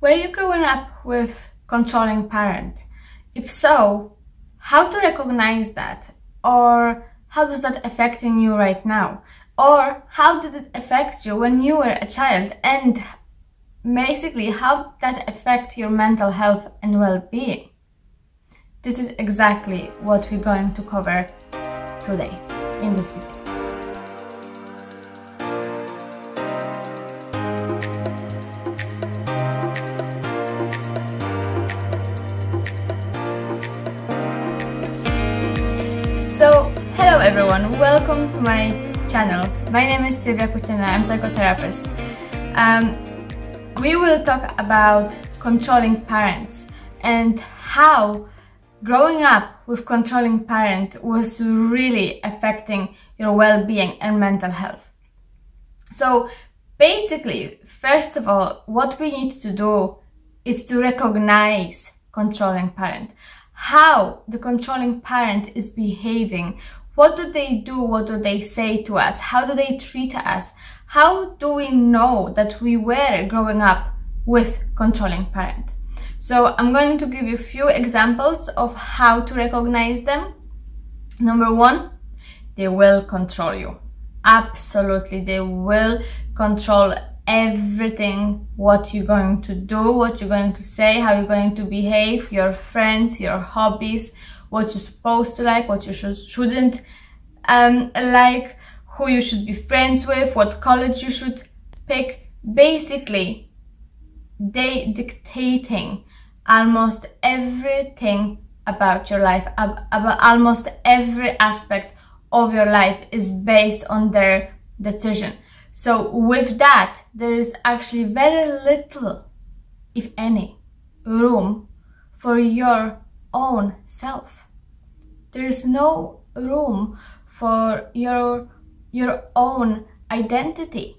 Were you growing up with controlling parent? If so, how to recognize that? Or how does that affecting you right now? Or how did it affect you when you were a child? And basically, how did that affect your mental health and well-being? This is exactly what we're going to cover today in this video. So, hello everyone, welcome to my channel. My name is Sylwia. I'm a psychotherapist. We will talk about controlling parents and how growing up with controlling parent was really affecting your well-being and mental health. So basically, first of all, what we need to do is to recognize controlling parent. How the controlling parent is behaving. What do they do? What do they say to us? How do they treat us? How do we know that we were growing up with controlling parent? So I'm going to give you a few examples of how to recognize them. Number one, they will control you. Absolutely, they will control everything, what you're going to do, what you're going to say, how you're going to behave, your friends, your hobbies, what you're supposed to like, what you shouldn't like, who you should be friends with, what college you should pick. Basically, they dictating almost everything about your life, about almost every aspect of your life is based on their decision. So with that, there is actually very little, if any, room for your own self. There is no room for your own identity.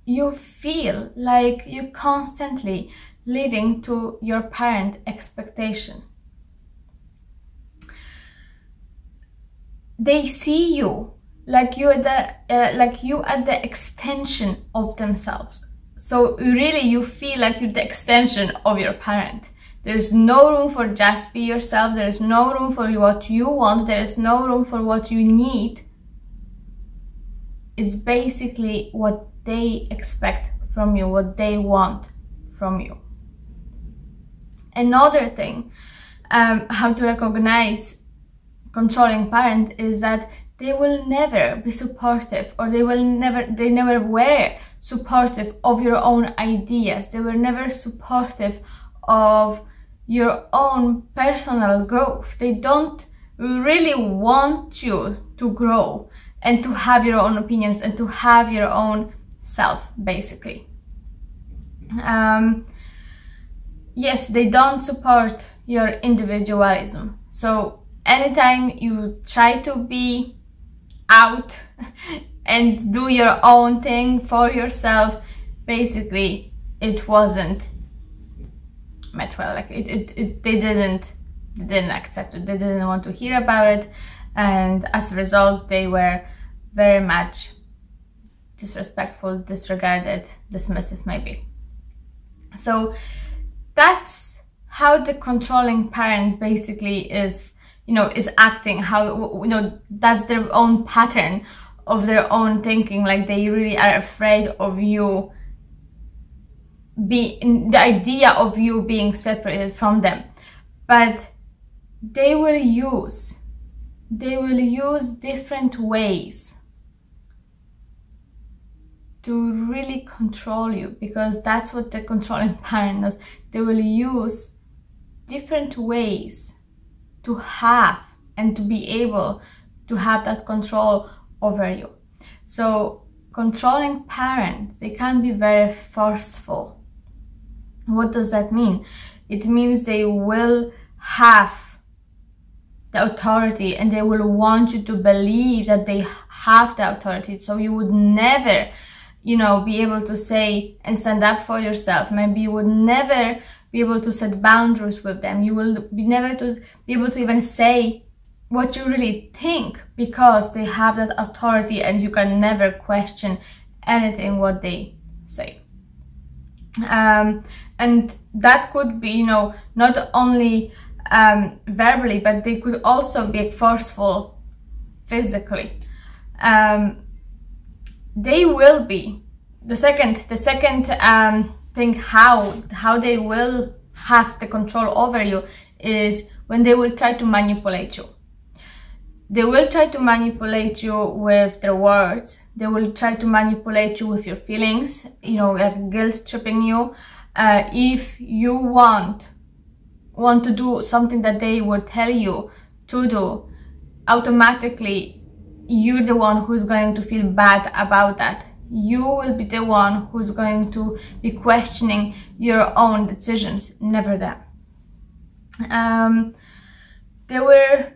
You feel like you constantly living to your parent expectation. They see you like you are the extension of themselves. So really you feel like you're the extension of your parent. There's no room for just be yourself. There's no room for what you want. There's no room for what you need. It's basically what they expect from you, what they want from you. Another thing, how to recognize controlling parent is that they will never be supportive, or they never were supportive of your own ideas. They were never supportive of your own personal growth. They don't really want you to grow and to have your own opinions and to have your own self, basically. Yes, they don't support your individualism. So anytime you try to be out and do your own thing for yourself, basically it wasn't met well. Like they didn't accept it. They didn't want to hear about it, and as a result they were very much disrespectful, disregarded, dismissive maybe. So that's how the controlling parent basically is acting, how, that's their own pattern of their own thinking. Like they really are afraid of you, the idea of you being separated from them. But they will use different ways to really control you, because that's what the controlling parent does. They will use different ways to have and to be able to have that control over you. So controlling parents, they can be very forceful. What does that mean? It means they will have the authority and they will want you to believe that they have the authority. So you would never, be able to say and stand up for yourself. Maybe you would never be able to set boundaries with them. You will never be able to even say what you really think, because they have that authority and you can never question anything what they say. And that could be, you know, not only verbally, but they could also be forceful physically. They will be the second thing how they will have the control over you is when they will try to manipulate you. They will try to manipulate you with their words. They will try to manipulate you with your feelings, you know, like guilt tripping you. If you want to do something that they would tell you to do, automatically you're the one who's going to feel bad about that. You will be the one who's going to be questioning your own decisions, never them. They were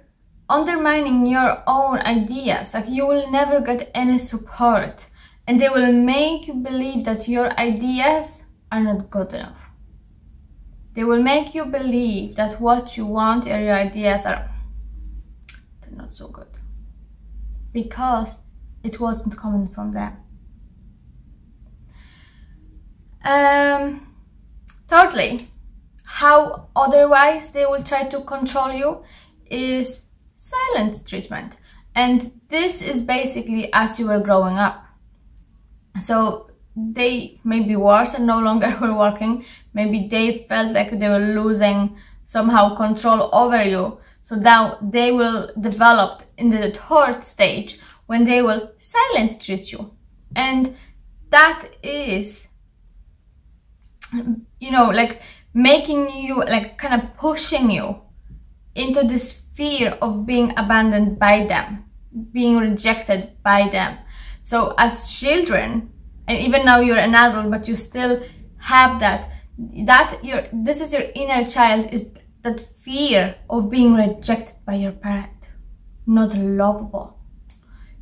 undermining your own ideas, like you will never get any support, and they will make you believe that your ideas are not good enough. They will make you believe that what you want or your ideas are not so good because it wasn't coming from them. Thirdly, how otherwise they will try to control you is silent treatment. And this is basically as you were growing up. So they maybe worse and no longer were working. Maybe they felt like they were losing somehow control over you. So now they will develop in the third stage when they will silent treat you. And that is, you know, like making you, like kind of pushing you into this fear of being abandoned by them, being rejected by them. So as children, and even now you're an adult, but you still have this is your inner child, is that fear of being rejected by your parent, not lovable,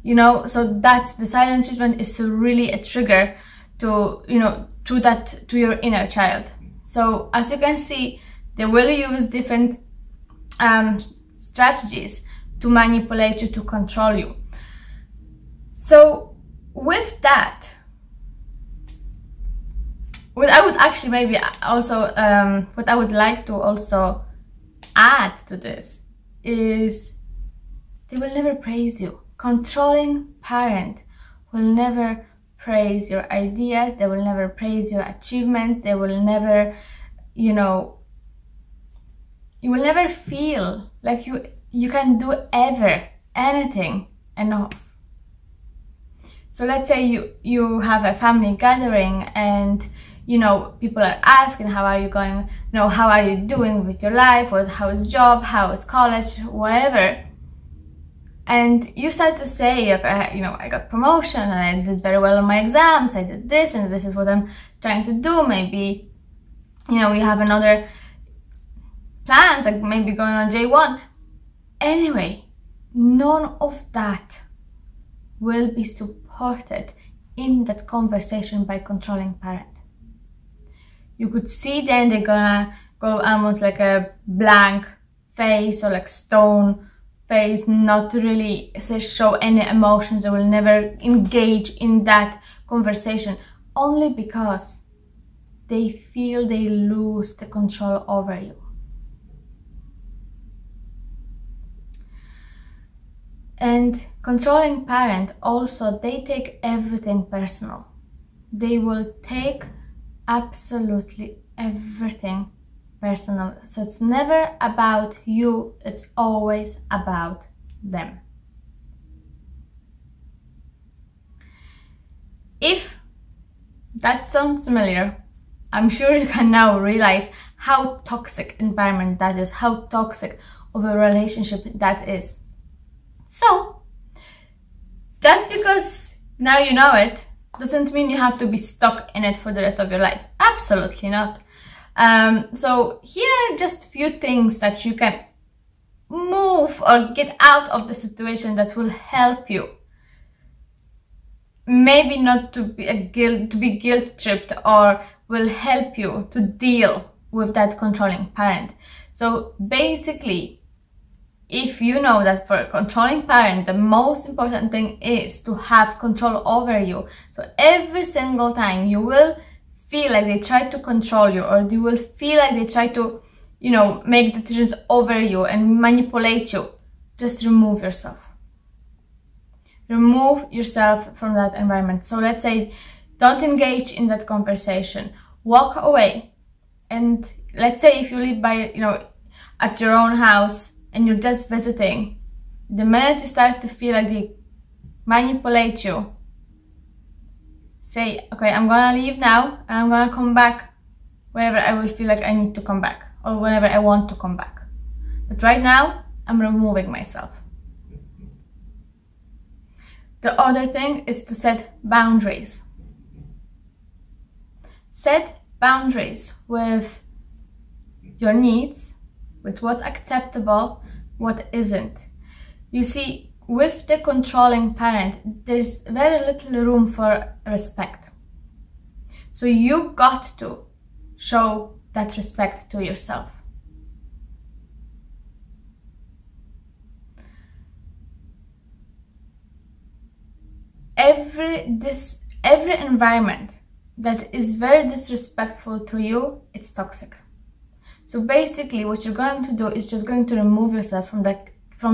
you know. So that's the silent treatment is really a trigger to, you know, to your inner child. So as you can see, they will use different strategies to manipulate you, to control you. So with that, what I would actually maybe also what I would like to also add to this is they will never praise you. Controlling parent will never praise your ideas. They will never praise your achievements. They will never, you know, you will never feel like you can do anything enough. So let's say you have a family gathering and, you know, people are asking, how are you going, you know, how are you doing with your life, or how is job, how is college, whatever. And you start to say, you know, I got promotion and I did very well on my exams, I did this and this is what I'm trying to do. Maybe, you know, you have another plans, like maybe going on J1. Anyway, none of that will be supported in that conversation by controlling parent. You could see then they're gonna go almost like a blank face or like stone face, not really show any emotions. They will never engage in that conversation, only because they feel they lose the control over you. And controlling parent also, they take everything personal. They will take absolutely everything personal. So it's never about you, it's always about them. If that sounds familiar, I'm sure you can now realize how toxic environment that is, how toxic of a relationship that is. So, just because now you know it, doesn't mean you have to be stuck in it for the rest of your life. Absolutely not. So here are just a few things that you can move or get out of the situation that will help you. Maybe not to be guilt tripped, or will help you to deal with that controlling parent. So basically, if you know that for a controlling parent, the most important thing is to have control over you. So every single time you will feel like they try to control you, or you will feel like they try to, you know, make decisions over you and manipulate you, just remove yourself. Remove yourself from that environment. So let's say, don't engage in that conversation. Walk away. And let's say if you live by, you know, at your own house and you're just visiting, the minute you start to feel like they manipulate you, say, okay, I'm gonna leave now and I'm gonna come back whenever I will feel like I need to come back, or whenever I want to come back. But right now, I'm removing myself. The other thing is to set boundaries. Set boundaries with your needs, with what's acceptable, what isn't. You see, with the controlling parent, there's very little room for respect. So you got to show that respect to yourself. Every environment that is very disrespectful to you, it's toxic. So basically what you're going to do is just going to remove yourself from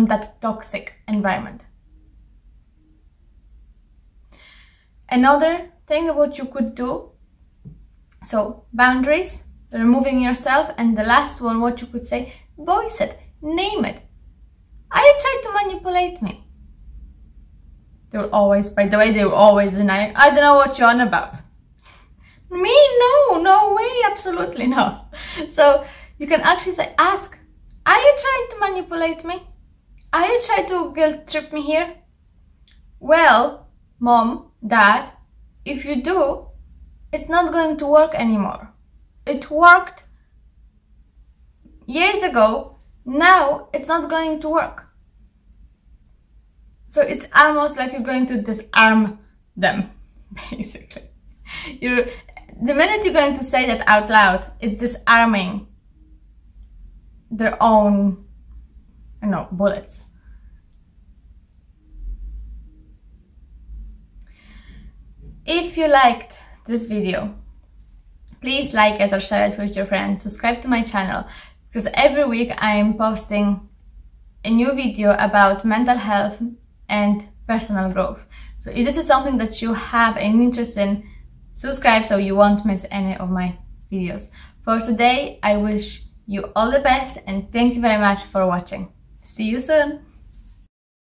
that toxic environment. Another thing what you could do, so boundaries, removing yourself, and the last one, what you could say, voice it, name it. Are you trying to manipulate me? They will always, by the way, they will always deny, I don't know what you're on about. Me? No way, absolutely not. So you can actually say, ask, are you trying to manipulate me? Are you trying to guilt trip me here? Well, mom, dad, if you do, it's not going to work anymore. It worked years ago, now it's not going to work. So it's almost like you're going to disarm them, basically. The minute you're going to say that out loud, it's disarming their own, bullets. If you liked this video, please like it or share it with your friends. Subscribe to my channel, because every week I am posting a new video about mental health and personal growth. So if this is something that you have an interest in, subscribe so you won't miss any of my videos. For today, I wish you all the best and thank you very much for watching. See you soon!